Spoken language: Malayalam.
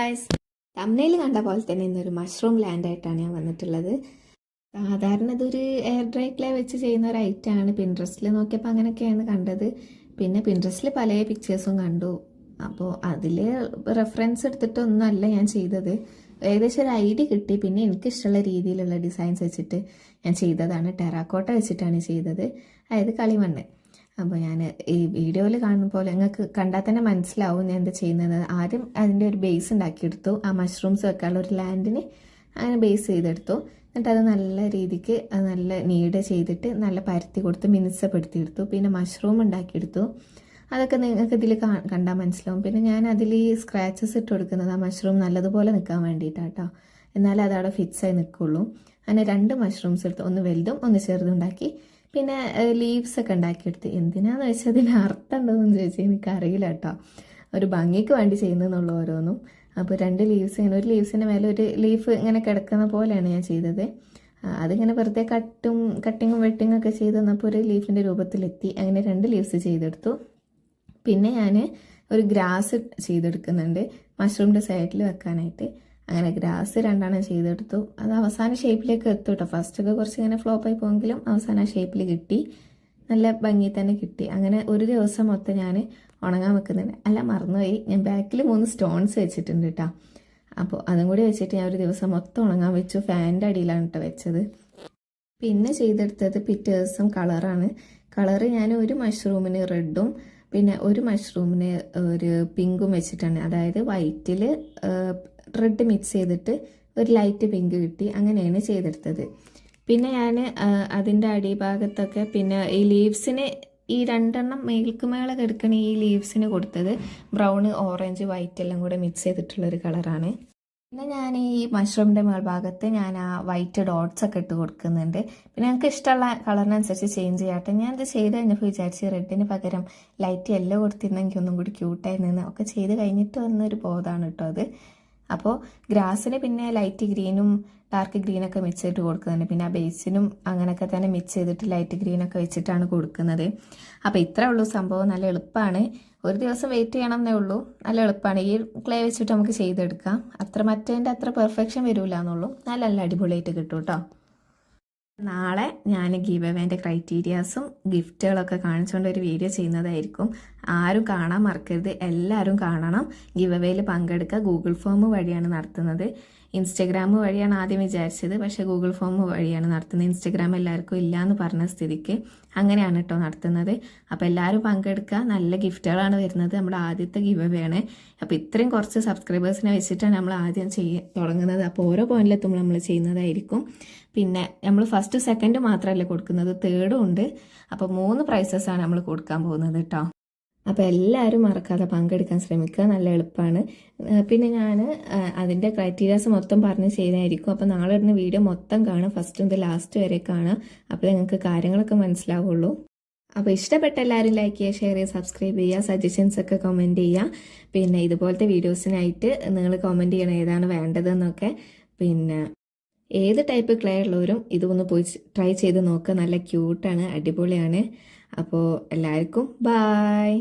ഗായ്സ്, തംബ്നെയിൽ കണ്ട പോലെ തന്നെ ഇന്നൊരു മഷ്റൂം ലാൻഡായിട്ടാണ് ഞാൻ വന്നിട്ടുള്ളത്. സാധാരണ ഇതൊരു എയർ ഡ്രൈ ക്ലേ വെച്ച് ചെയ്യുന്ന ഒരു ഐറ്റമാണ്. പിൻട്രസ്റ്റിൽ നോക്കിയപ്പോൾ അങ്ങനെയൊക്കെയാണ് കണ്ടത്. പിന്നെ പിൻട്രസ്റ്റിൽ പല പിക്ചേഴ്സും കണ്ടു. അപ്പോൾ അതിൽ റെഫറൻസ് എടുത്തിട്ടൊന്നുമല്ല ഞാൻ ചെയ്തത്. ഏകദേശം ഒരു ഐഡിയ കിട്ടി. പിന്നെ എനിക്കിഷ്ടമുള്ള രീതിയിലുള്ള ഡിസൈൻസ് വെച്ചിട്ട് ഞാൻ ചെയ്തതാണ്. ടെറാക്കോട്ട വെച്ചിട്ടാണ് ചെയ്തത്, അതായത് കളിമണ്ണ്. അപ്പോൾ ഞാൻ ഈ വീഡിയോയിൽ കാണുന്ന പോലെ നിങ്ങൾക്ക് കണ്ടാൽ തന്നെ മനസ്സിലാവും ഞാൻ എന്താ ചെയ്യുന്നത്. ആദ്യം അതിൻ്റെ ഒരു ബേസ് ഉണ്ടാക്കിയെടുത്തു. ആ മഷ്റൂംസ് വെക്കാനുള്ള ഒരു ലാൻഡിന് അങ്ങനെ ബേസ് ചെയ്തെടുത്തു. എന്നിട്ട് അത് നല്ല രീതിക്ക് അത് നല്ല നീഡ് ചെയ്തിട്ട് നല്ല പരത്തി കൊടുത്ത് മിനുസപ്പെടുത്തിയെടുത്തു. പിന്നെ മഷ്റൂം ഉണ്ടാക്കിയെടുത്തു. അതൊക്കെ നിങ്ങൾക്ക് ഇതിൽ കണ്ടാൽ മനസ്സിലാവും. പിന്നെ ഞാൻ അതിൽ ഈ സ്ക്രാച്ചസ് ഇട്ട് കൊടുക്കുന്നത് ആ മഷ്റൂം നല്ലതുപോലെ നിൽക്കാൻ വേണ്ടിയിട്ടാണ് കേട്ടോ. എന്നാലേ അതവിടെ ഫിക്സായി നിൽക്കുള്ളൂ. അങ്ങനെ 2 മഷ്റൂംസ് എടുത്ത്, ഒന്ന് വലുതും ഒന്ന് ചെറുതും ഉണ്ടാക്കി. പിന്നെ ലീവ്സ് ഒക്കെ ഉണ്ടാക്കിയെടുത്ത്. എന്തിനാന്ന് വെച്ചാൽ അതിന് അർത്ഥം ഉണ്ടോയെന്ന് ചോദിച്ചാൽ എനിക്കറിയില്ല കേട്ടോ. ഒരു ഭംഗിക്ക് വേണ്ടി ചെയ്യുന്നതെന്നുള്ള ഓരോന്നും. അപ്പോൾ 2 ലീവ്സ് ഇങ്ങനെ, ഒരു ലീവ്സിൻ്റെ മേലെ ഒരു ലീഫ് ഇങ്ങനെ കിടക്കുന്ന പോലെയാണ് ഞാൻ ചെയ്തത്. അതിങ്ങനെ വെറുതെ കട്ടിങ്ങും വെട്ടിങ്ങും ഒക്കെ ചെയ്ത് തന്നപ്പോൾ ഒരു ലീഫിൻ്റെ രൂപത്തിലെത്തി. അങ്ങനെ 2 ലീവ്സ് ചെയ്തെടുത്തു. പിന്നെ ഞാൻ ഒരു ഗ്രാസ് ചെയ്തെടുക്കുന്നുണ്ട് മഷ്റൂമിൻ്റെ സൈഡിൽ വെക്കാനായിട്ട്. അങ്ങനെ ഗ്രാസ് 2 ചെയ്തെടുത്തു. അത് അവസാന ഷേപ്പിലേക്ക് എത്തും കേട്ടോ. ഫസ്റ്റൊക്കെ കുറച്ച് ഇങ്ങനെ ഫ്ലോപ്പായി പോയെങ്കിലും അവസാനം ആ ഷേപ്പിൽ കിട്ടി. നല്ല ഭംഗി തന്നെ കിട്ടി. അങ്ങനെ ഒരു ദിവസം മൊത്തം ഞാൻ ഉണങ്ങാൻ വെക്കുന്നുണ്ട്. അല്ല, മറന്നുപോയി, ഞാൻ ബാക്കിൽ 3 സ്റ്റോൺസ് വെച്ചിട്ടുണ്ട് കേട്ടോ. അപ്പോൾ അതും കൂടി വെച്ചിട്ട് ഞാൻ ഒരു ദിവസം മൊത്തം ഉണങ്ങാൻ വെച്ചു. ഫാനിൻ്റെ അടിയിലാണ് കേട്ടോ വെച്ചത്. പിന്നെ ചെയ്തെടുത്തത് പിറ്റേ ദിവസം കളറാണ്. കളറ് ഞാൻ ഒരു മഷ്റൂമിന് റെഡും പിന്നെ ഒരു മഷ്റൂമിന് ഒരു പിങ്കും വെച്ചിട്ടാണ്. അതായത് വൈറ്റിൽ റെഡ് മിക്സ് ചെയ്തിട്ട് ഒരു ലൈറ്റ് പിങ്ക് കിട്ടി. അങ്ങനെയാണ് ചെയ്തെടുത്തത്. പിന്നെ ഞാൻ അതിൻ്റെ അടിഭാഗത്തൊക്കെ പിന്നെ ഈ ലീവ്സിന് ഈ 2 മേൽക്കുമേളെ കിടക്കണ ഈ ലീവ്സിന് കൊടുത്തത് ബ്രൗൺ, ഓറഞ്ച്, വൈറ്റ് എല്ലാം കൂടെ മിക്സ് ചെയ്തിട്ടുള്ളൊരു കളറാണ്. പിന്നെ ഞാൻ ഈ മഷ്റൂമിൻ്റെ മേൽഭാഗത്ത് ഞാൻ ആ വൈറ്റ് ഡോട്ട്സ് ഒക്കെ ഇട്ട് കൊടുക്കുന്നുണ്ട്. പിന്നെ ഞങ്ങൾക്ക് ഇഷ്ടമുള്ള കളറിനനുസരിച്ച് ചേഞ്ച് ചെയ്യാട്ടെ. ഞാൻ ഇത് ചെയ്ത് കഴിഞ്ഞപ്പോൾ വിചാരിച്ച് റെഡിന് പകരം ലൈറ്റ് യെല്ലോ കൊടുത്തിരുന്നെങ്കിൽ ഒന്നും കൂടി ക്യൂട്ടായി നിന്ന്. ഒക്കെ ചെയ്ത് കഴിഞ്ഞിട്ട് വന്നൊരു ബോധമാണ് കേട്ടോ അത്. അപ്പോൾ ഗ്രാസിന് പിന്നെ ലൈറ്റ് ഗ്രീനും ഡാർക്ക് ഗ്രീനൊക്കെ മിക്സ് ചെയ്തിട്ട് കൊടുക്കുന്നുണ്ട്. പിന്നെ ആ ബേസിനും അങ്ങനെയൊക്കെ തന്നെ മിക്സ് ചെയ്തിട്ട് ലൈറ്റ് ഗ്രീനൊക്കെ വെച്ചിട്ടാണ് കൊടുക്കുന്നത്. അപ്പോൾ ഇത്രേ ഉള്ളൂ സംഭവം. നല്ല എളുപ്പമാണ്. ഒരു ദിവസം വെയിറ്റ് ചെയ്യണം എന്നേ ഉള്ളൂ. നല്ല എളുപ്പമാണ്. ഈ ക്ലേ വെച്ചിട്ട് നമുക്ക് ചെയ്തെടുക്കാം. മറ്റേതിൻ്റെ അത്ര പെർഫെക്ഷൻ വരില്ല എന്നുള്ളൂ. നല്ല അടിപൊളിയായിട്ട് കിട്ടും കേട്ടോ. നാളെ ഞാൻ ഗിവ് അവേൻ്റെ ക്രൈറ്റീരിയാസും ഗിഫ്റ്റുകളൊക്കെ കാണിച്ചുകൊണ്ട് ഒരു വീഡിയോ ചെയ്യുന്നതായിരിക്കും. ആരും കാണാൻ മറക്കരുത്, എല്ലാവരും കാണണം. ഗിവ് അവേയിൽ പങ്കെടുക്കുക. ഗൂഗിൾ ഫോം വഴിയാണ് നടത്തുന്നത്. ഇൻസ്റ്റഗ്രാം വഴിയാണ് ആദ്യം വിചാരിച്ചത്, പക്ഷേ ഗൂഗിൾ ഫോം വഴിയാണ് നടത്തുന്നത്. ഇൻസ്റ്റഗ്രാം എല്ലാവർക്കും ഇല്ല എന്ന് പറഞ്ഞ സ്ഥിതിക്ക് അങ്ങനെയാണ് കേട്ടോ നടത്തുന്നത്. അപ്പോൾ എല്ലാവരും പങ്കെടുക്കുക. നല്ല ഗിഫ്റ്റുകളാണ് വരുന്നത്. നമ്മുടെ ആദ്യത്തെ ഗിവ് അവേ ആണ്. അപ്പോൾ ഇത്രയും കുറച്ച് സബ്സ്ക്രൈബേഴ്സിനെ വെച്ചിട്ടാണ് നമ്മൾ ആദ്യം തുടങ്ങുന്നത്. അപ്പോൾ ഓരോ പോയിന്റിലെത്തുമ്പോൾ നമ്മൾ ചെയ്യുന്നതായിരിക്കും. പിന്നെ നമ്മൾ ഫസ്റ്റ് സെക്കൻഡ് മാത്രമല്ല കൊടുക്കുന്നത്, തേർഡും ഉണ്ട്. അപ്പോൾ 3 പ്രൈസസാണ് നമ്മൾ കൊടുക്കാൻ പോകുന്നത് കേട്ടോ. അപ്പോൾ എല്ലാവരും മറക്കാതെ പങ്കെടുക്കാൻ ശ്രമിക്കുക. നല്ല എളുപ്പമാണ്. പിന്നെ ഞാൻ അതിൻ്റെ ക്രൈറ്റീരിയാസ് മൊത്തം പറഞ്ഞ് ചെയ്തായിരിക്കും. അപ്പോൾ നാളെ ഇടുന്ന വീഡിയോ മൊത്തം കാണുക, ഫസ്റ്റ് മുതൽ ലാസ്റ്റ് വരെ കാണുക. അപ്പോൾ നിങ്ങൾക്ക് കാര്യങ്ങളൊക്കെ മനസ്സിലാവുള്ളൂ. അപ്പോൾ ഇഷ്ടപ്പെട്ട എല്ലാവരും ലൈക്ക് ചെയ്യുക, ഷെയർ ചെയ്യുക, സബ്സ്ക്രൈബ് ചെയ്യുക, സജഷൻസ് ഒക്കെ കമൻറ്റ് ചെയ്യുക. പിന്നെ ഇതുപോലത്തെ വീഡിയോസിനായിട്ട് നിങ്ങൾ കമൻറ്റ് ചെയ്യണം ഏതാണ് വേണ്ടതെന്നൊക്കെ. പിന്നെ ഏത് ടൈപ്പ് ക്ലേ ഉള്ളവരും ഇതൊന്ന് പോയി ട്രൈ ചെയ്ത് നോക്കുക. നല്ല ക്യൂട്ടാണ്, അടിപൊളിയാണ്. അപ്പോൾ എല്ലാവർക്കും ബായ്.